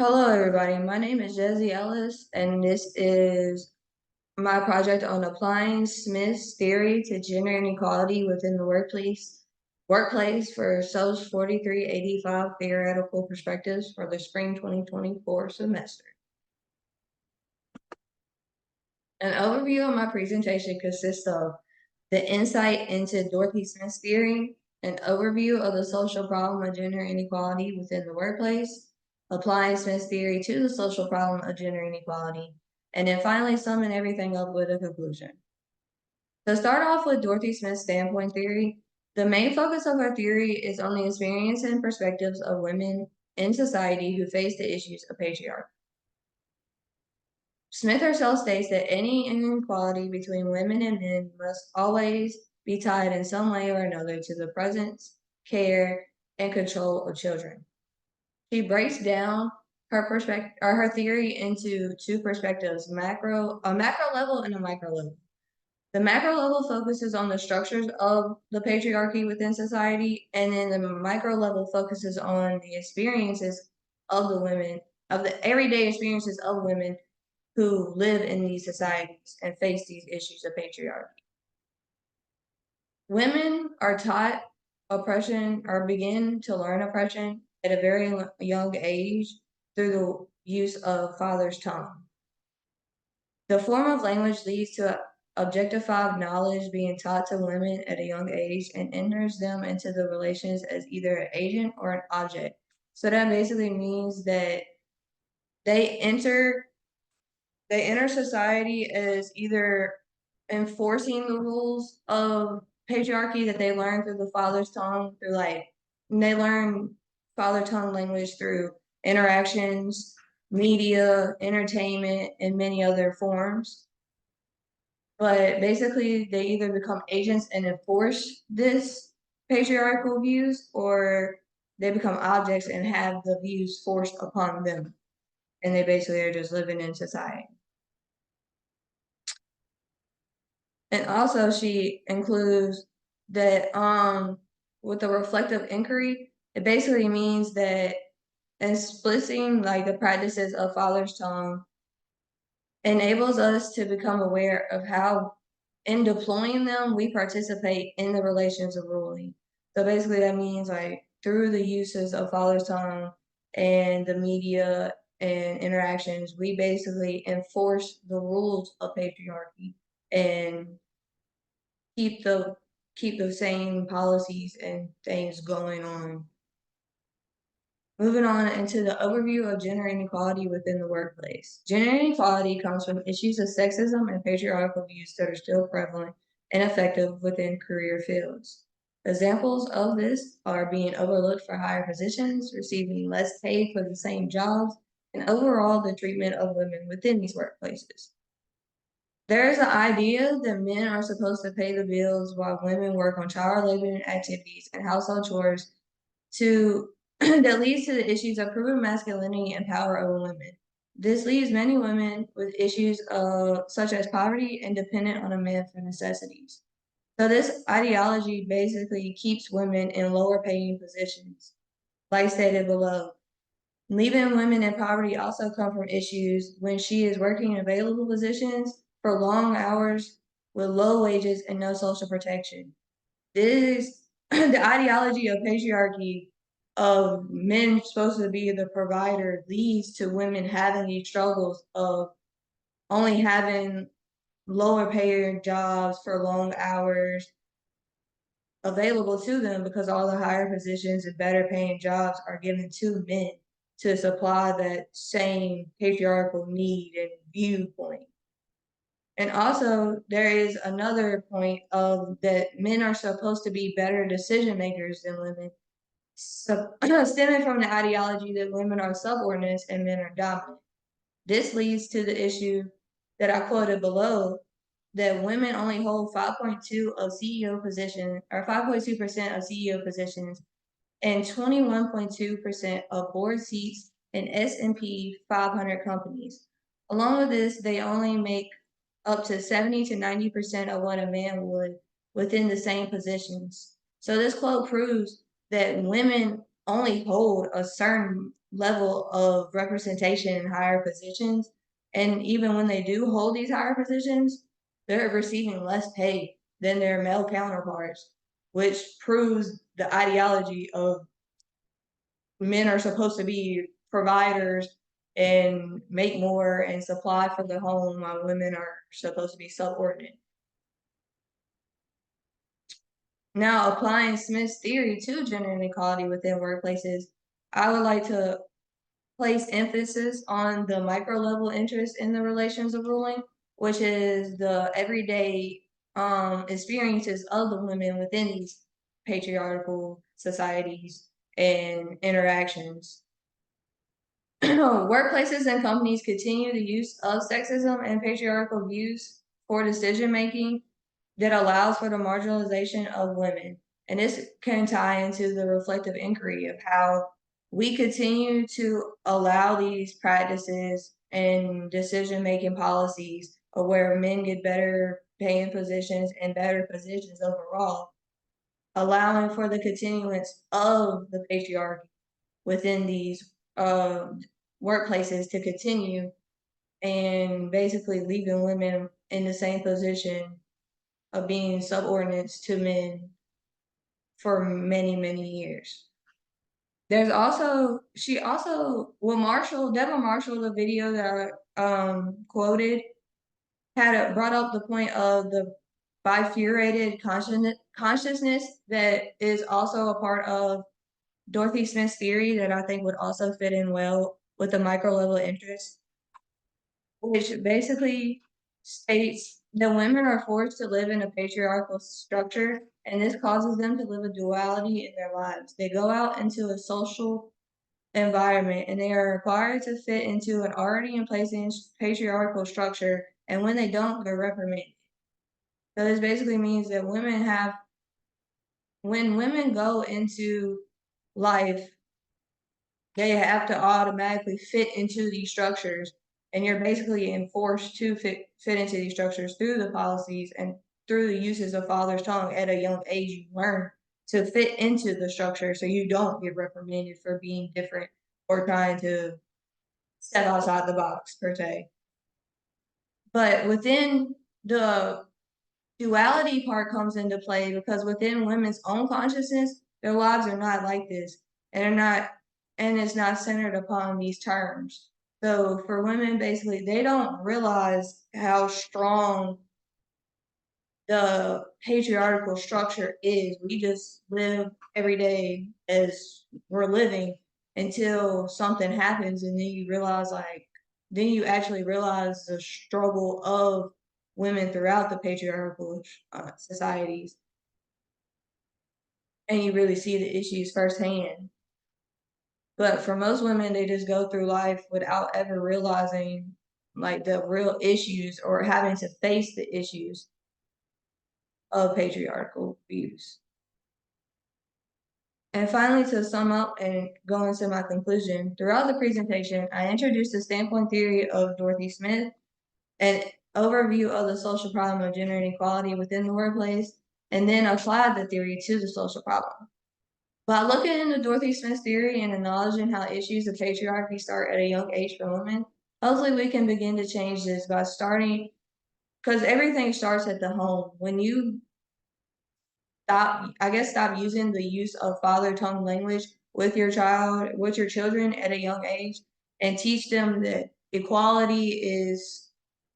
Hello, everybody. My name is Jesse Ellis, and this is my project on applying Smith's theory to gender inequality within the workplace for SOS 4385 theoretical perspectives for the spring 2024 semester. An overview of my presentation consists of the insight into Dorothy Smith's theory, an overview of the social problem of gender inequality within the workplace, applying Smith's theory to the social problem of gender inequality, and then finally summing everything up with a conclusion. To start off with Dorothy Smith's standpoint theory, the main focus of her theory is on the experience and perspectives of women in society who face the issues of patriarchy. Smith herself states that any inequality between women and men must always be tied in some way or another to the presence, care, and control of children. She breaks down her theory into two perspectives, a macro level and a micro level. The macro level focuses on the structures of the patriarchy within society, and then the micro level focuses on the experiences of the women, of the everyday experiences of women who live in these societies and face these issues of patriarchy. Women are taught oppression or begin to learn oppression at a very young age through the use of father's tongue. The form of language leads to objectified knowledge being taught to women at a young age and enters them into the relations as either an agent or an object. So that basically means that they enter society as either enforcing the rules of patriarchy that they learn through the father's tongue, they learn father tongue language through interactions, media, entertainment, and many other forms. But basically, they either become agents and enforce this patriarchal views, or they become objects and have the views forced upon them. And they basically are just living in society. And also she includes that with the reflective inquiry, it basically means that explicing like the practices of father's tongue enables us to become aware of how in deploying them we participate in the relations of ruling. So basically that means like through the uses of father's tongue and the media and interactions, we basically enforce the rules of patriarchy and keep the same policies and things going on. Moving on into the overview of gender inequality within the workplace. Gender inequality comes from issues of sexism and patriarchal views that are still prevalent and effective within career fields. Examples of this are being overlooked for higher positions, receiving less pay for the same jobs, and overall the treatment of women within these workplaces. There is an idea that men are supposed to pay the bills while women work on child-related activities and household chores that leads to the issues of proven masculinity and power over women. This leaves many women with issues such as poverty and dependent on a man for necessities. So this ideology basically keeps women in lower paying positions, like stated below. Leaving women in poverty also come from issues when she is working in available positions for long hours with low wages and no social protection. This the ideology of patriarchy of men supposed to be the provider leads to women having these struggles of only having lower paid jobs for long hours available to them because all the higher positions and better paying jobs are given to men to supply that same patriarchal need and viewpoint. And also, there is another point of that men are supposed to be better decision makers than women, stemming from the ideology that women are subordinates and men are dominant. This leads to the issue that I quoted below that women only hold 5.2 of CEO positions or 5.2% of CEO positions and 21.2% of board seats in S&P 500 companies. Along with this, they only make up to 70 to 90% of what a man would within the same positions. So this quote proves that women only hold a certain level of representation in higher positions. And even when they do hold these higher positions, they're receiving less pay than their male counterparts, which proves the ideology of men are supposed to be providers and make more and supply for the home while women are supposed to be subordinate. Now, applying Smith's theory to gender inequality within workplaces, I would like to place emphasis on the micro level interest in the relations of ruling, which is the everyday experiences of the women within these patriarchal societies and interactions. Workplaces and companies continue the use of sexism and patriarchal views for decision making that allows for the marginalization of women. And this can tie into the reflective inquiry of how we continue to allow these practices and decision-making policies of where men get better paying positions and better positions overall, allowing for the continuance of the patriarchy within these workplaces to continue and basically leaving women in the same position of being subordinates to men for many, many years. There's also, Deborah Marshall, the video that I quoted, brought up the point of the bifurcated consciousness that is also a part of Dorothy Smith's theory that I think would also fit in well with the micro level interest, which basically states that women are forced to live in a patriarchal structure, and this causes them to live a duality in their lives. They go out into a social environment and they are required to fit into an already in place patriarchal structure, and when they don't, they're reprimanded. So this basically means that when women go into life, they have to automatically fit into these structures, and you're basically enforced to fit into these structures through the policies and through the uses of father's tongue. At a young age, you learn to fit into the structure so you don't get reprimanded for being different or trying to step outside the box per se. But within the duality part comes into play because within women's own consciousness, their lives are not like this, and it's not centered upon these terms. So for women, basically, they don't realize how strong the patriarchal structure is. We just live every day as we're living until something happens, and then you actually realize the struggle of women throughout the patriarchal societies, and you really see the issues firsthand. But for most women, they just go through life without ever realizing like the real issues or having to face the issues of patriarchal views. And finally, to sum up and go into my conclusion, throughout the presentation, I introduced the standpoint theory of Dorothy Smith, an overview of the social problem of gender inequality within the workplace, and then applied the theory to the social problem. By looking into Dorothy Smith's theory and acknowledging how issues of patriarchy start at a young age for women, hopefully we can begin to change this by starting, because everything starts at the home. When you stop using the use of father tongue language with your children at a young age, and teach them that equality is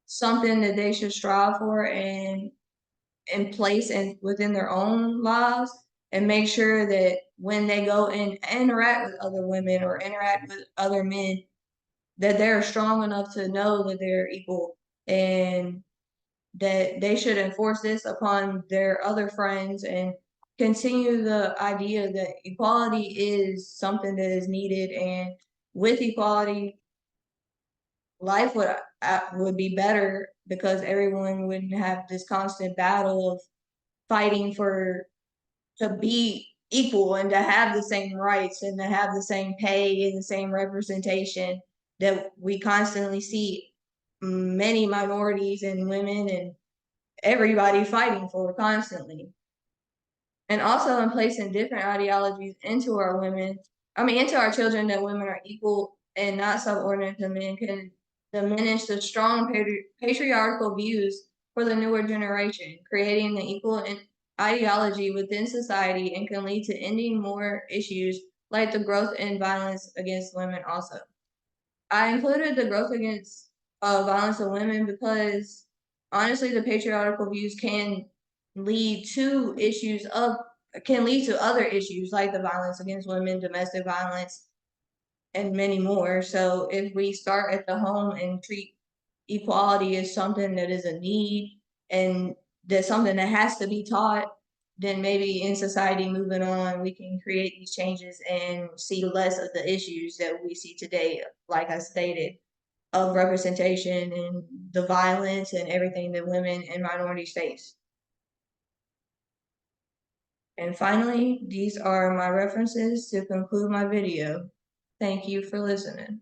something that they should strive for and in place and within their own lives, and make sure that when they go and interact with other women or interact with other men, that they're strong enough to know that they're equal and that they should enforce this upon their other friends and continue the idea that equality is something that is needed, and with equality, life would be better because everyone wouldn't have this constant battle of fighting to be equal and to have the same rights and to have the same pay and the same representation that we constantly see many minorities and women and everybody fighting for constantly. And also in placing different ideologies into our women, into our children that women are equal and not subordinate to men can diminish the strong patriarchal views for the newer generation, creating an equal ideology within society and can lead to ending more issues like the growth in violence against women also. I included the growth against violence of women because honestly, the patriarchal views lead to issues of can lead to other issues like the violence against women, domestic violence, and many more. So if we start at the home and treat equality as something that is a need and that's something that has to be taught, then maybe in society moving on, we can create these changes and see less of the issues that we see today, like I stated, of representation and the violence and everything that women and minorities face. And finally, these are my references to conclude my video. Thank you for listening.